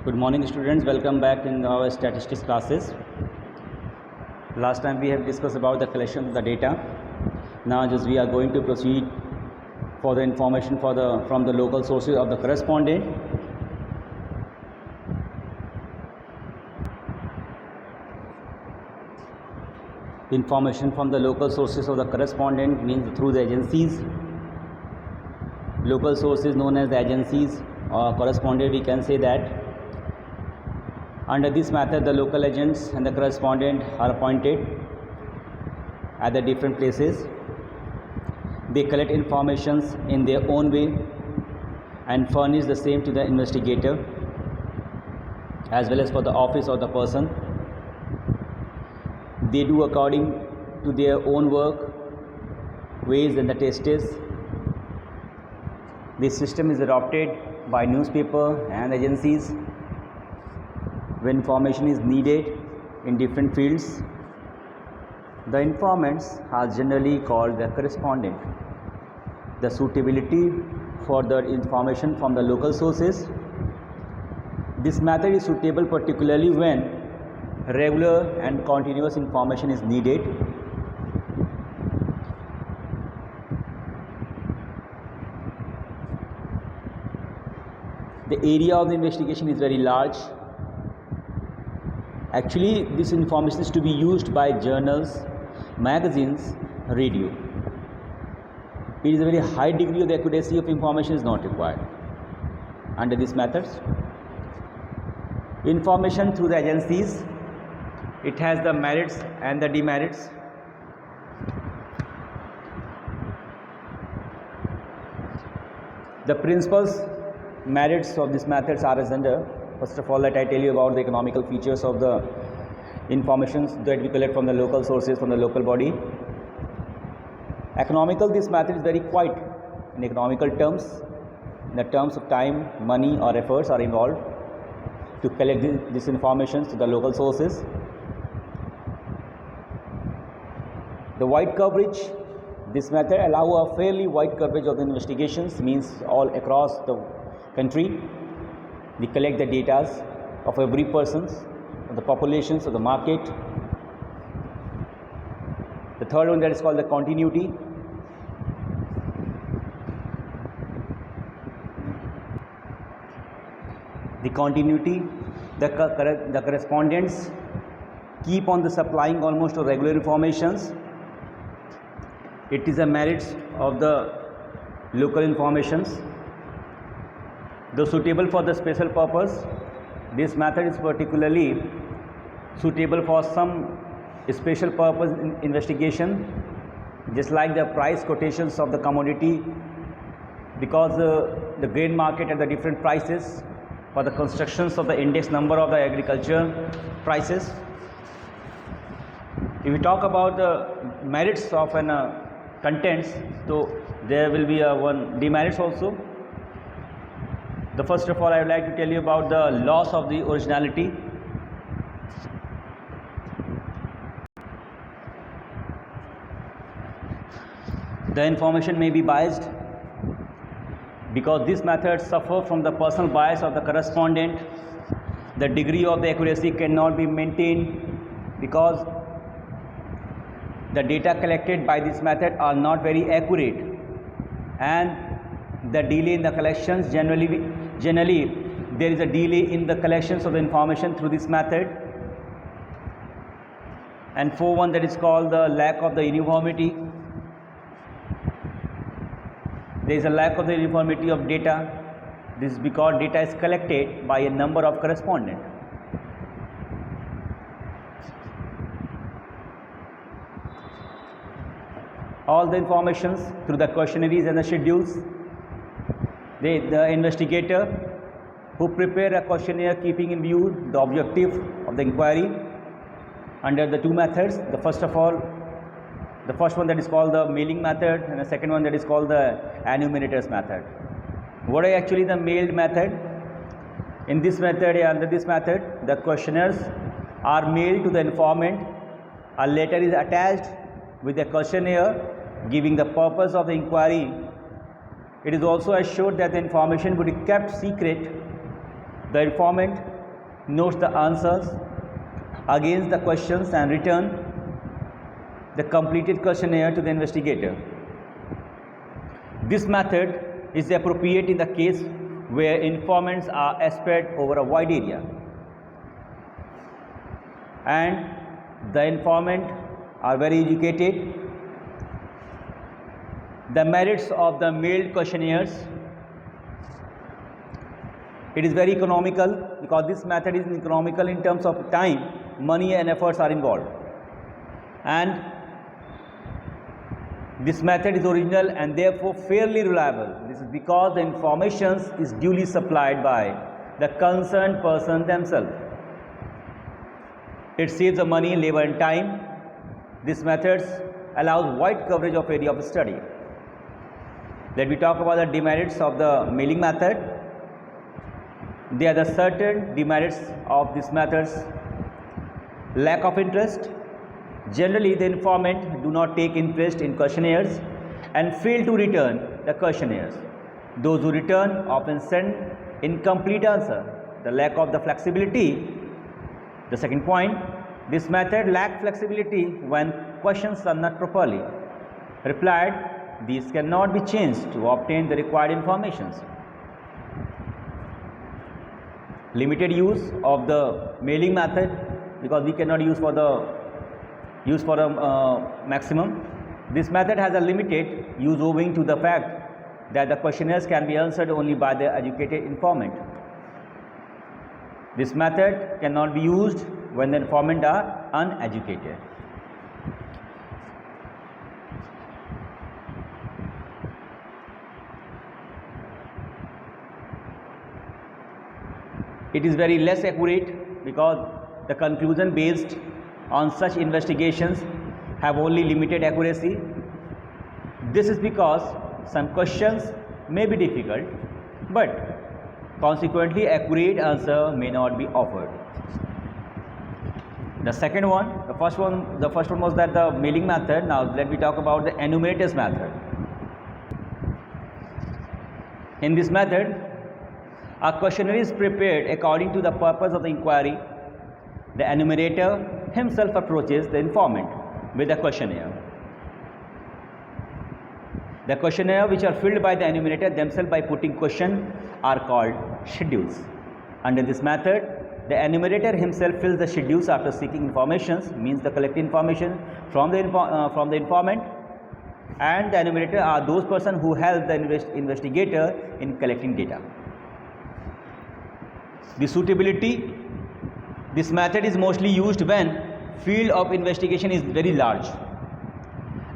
Good morning students, welcome back in our statistics classes. Last time we have discussed about the collection of the data. Now just we are going to proceed for the information from the local sources of the correspondent. Information from the local sources of the correspondent means through the agencies. Local sources known as the agencies or correspondent, we can say that. Under this method, the local agents and the correspondent are appointed at the different places. They collect informations in their own way and furnish the same to the investigator as well as for the office or the person. They do according to their own work, ways and the tastes. This system is adopted by newspaper and agencies when information is needed in different fields. The informants are generally called the correspondent. The suitability for the information from the local sources. This method is suitable particularly when regular and continuous information is needed. The area of the investigation is very large. Actually, this information is to be used by journals, magazines, radio. It is a very high degree of the accuracy of information is not required under these methods. Information through the agencies, it has the merits and the demerits. The principles, merits of these methods are as under. First of all, let I tell you about the economical features of the informations that we collect from the local sources, from the local body. Economical, this method is very quiet in economical terms. In the terms of time, money or efforts are involved to collect this information to the local sources. The wide coverage, this method allow a fairly wide coverage of the investigations, means all across the country. We collect the data of every person's, of the populations, of the market. The third one, that is called the continuity. The continuity, the correspondents keep on the supplying almost regular informations. It is a merit of the local informations. Though suitable for the special purpose, this method is particularly suitable for some special purpose investigation, just like the price quotations of the commodity, because the grain market at the different prices for the constructions of the index number of the agriculture prices. If we talk about the merits of an contents, so there will be one demerits also. The first of all, I would like to tell you about the loss of the originality. The information may be biased because this method suffers from the personal bias of the correspondent. The degree of the accuracy cannot be maintained because the data collected by this method are not very accurate, and the delay in the collections, generally there is a delay in the collections of the information through this method. And for one, that is called the lack of the uniformity. There is a lack of the uniformity of data. This is because data is collected by a number of correspondents. All the informations through the questionnaires and the schedules. The investigator who prepare a questionnaire keeping in view the objective of the inquiry under the two methods. The first one that is called the mailing method, and the second one that is called the enumerators method. What is actually the mailed method? In this method, under this method, the questionnaires are mailed to the informant. A letter is attached with the questionnaire giving the purpose of the inquiry. It is also assured that the information would be kept secret. The informant notes the answers against the questions and return the completed questionnaire to the investigator. This method is appropriate in the case where informants are spread over a wide area and the informant are very educated. The merits of the mailed questionnaires: it is very economical because this method is economical in terms of time, money and efforts are involved, and this method is original and therefore fairly reliable. This is because the information is duly supplied by the concerned person themselves. It saves the money, labor and time. This method allows wide coverage of area of study. Let me talk about the demerits of the mailing method. There are the certain demerits of this method: lack of interest. Generally, the informant do not take interest in questionnaires and fail to return the questionnaires. Those who return often send incomplete answer. The lack of the flexibility. The second point, this method lacks flexibility when questions are not properly replied. These cannot be changed to obtain the required information. Limited use of the mailing method because we cannot use for a maximum. This method has a limited use owing to the fact that the questionnaires can be answered only by the educated informant. This method cannot be used when the informant are uneducated. It is very less accurate because the conclusion based on such investigations have only limited accuracy. This is because some questions may be difficult, but consequently accurate answer may not be offered. The second one, the first one was that the mailing method. Now let me talk about the enumerators method. In this method, a questionnaire is prepared according to the purpose of the inquiry. The enumerator himself approaches the informant with a questionnaire. The questionnaire which are filled by the enumerator themselves by putting question are called schedules. Under this method, the enumerator himself fills the schedules after seeking information, means the collecting information from the informant, and the enumerator are those persons who help the investigator in collecting data. The suitability. This method is mostly used when field of investigation is very large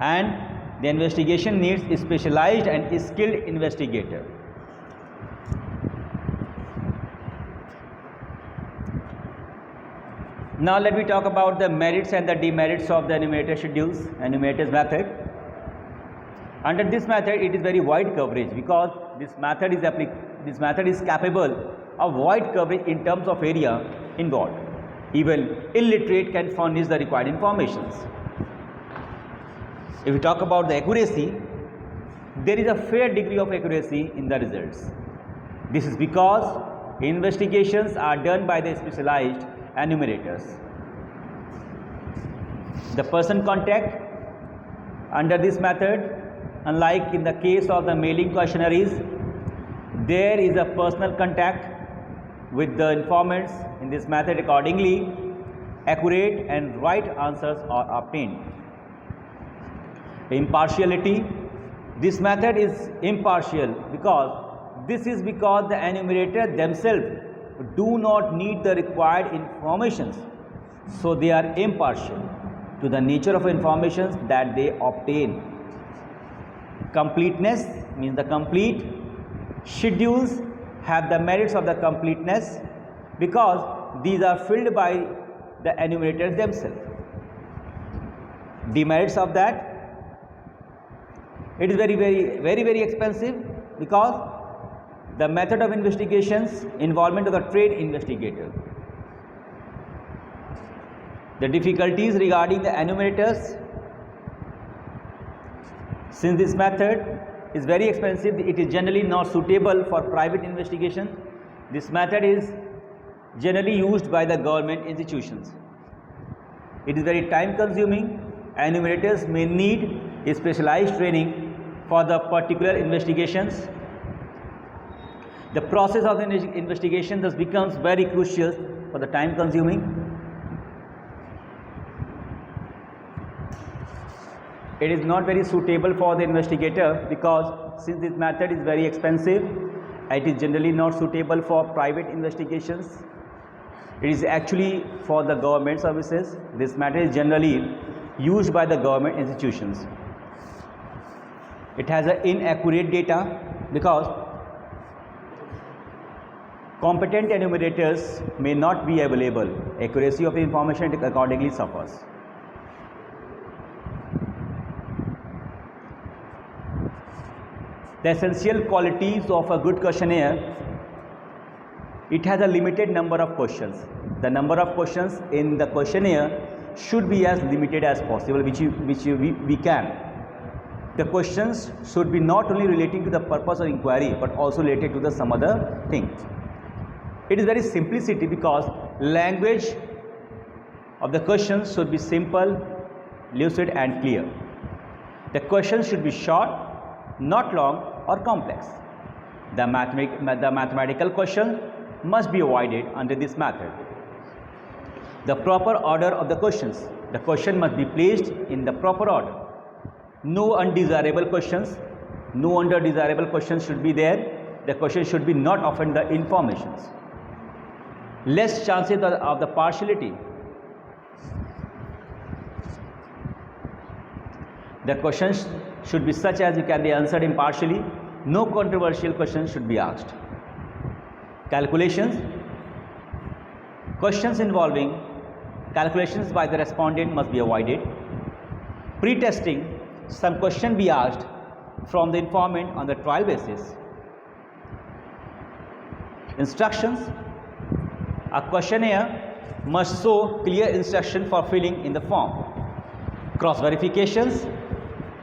and the investigation needs a specialized and skilled investigator. Now let me talk about the merits and the demerits of the enumerators method. Under this method, it is very wide coverage because this method is capable of wide coverage in terms of area involved. Even illiterate can furnish the required informations. If we talk about the accuracy, there is a fair degree of accuracy in the results. This is because investigations are done by the specialized enumerators. The person contact under this method, unlike in the case of the mailing questionnaires, there is a personal contact with the informants. In this method, accordingly, accurate and right answers are obtained. Impartiality. This method is impartial because the enumerator themselves do not need the required information, so they are impartial to the nature of information that they obtain. Completeness means the complete. Schedules have the merits of the completeness because these are filled by the enumerators themselves. Demerits of that, it is very expensive because the method of investigations, involvement of the trained investigator. The difficulties regarding the enumerators, since this method is very expensive, it is generally not suitable for private investigation. This method is generally used by the government institutions. It is very time consuming. Enumerators may need a specialized training for the particular investigations. The process of the investigation thus becomes very crucial for the time consuming. It is not very suitable for the investigator because since this method is very expensive, it is generally not suitable for private investigations. It is actually for the government services. This method is generally used by the government institutions. It has an inaccurate data because competent enumerators may not be available. Accuracy of the information accordingly suffers. The essential qualities of a good questionnaire: it has a limited number of questions. The number of questions in the questionnaire should be as limited as possible, which we can. The questions should be not only relating to the purpose of inquiry but also related to the some other thing. It is very simplicity because language of the questions should be simple, lucid and clear. The questions should be short, not long or complex. The mathematical question must be avoided under this method. The proper order of the questions. The question must be placed in the proper order. No undesirable questions. No undesirable questions should be there. The question should be not offend the informations. Less chances of the partiality. The questions should be such as you can be answered impartially. No controversial questions should be asked. Calculations. Questions involving calculations by the respondent must be avoided. Pre-testing. Some question be asked from the informant on the trial basis. Instructions. A questionnaire must show clear instruction for filling in the form. Cross verifications.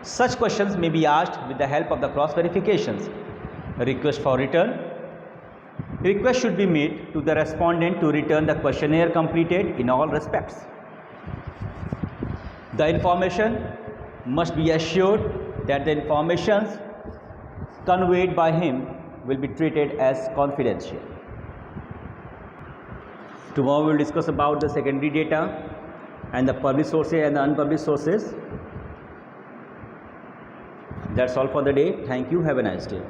Such questions may be asked with the help of the cross verifications. Request for return. Request should be made to the respondent to return the questionnaire completed in all respects. The information must be assured that the information conveyed by him will be treated as confidential. Tomorrow we will discuss about the secondary data and the published sources and the unpublished sources. That's all for the day. Thank you. Have a nice day.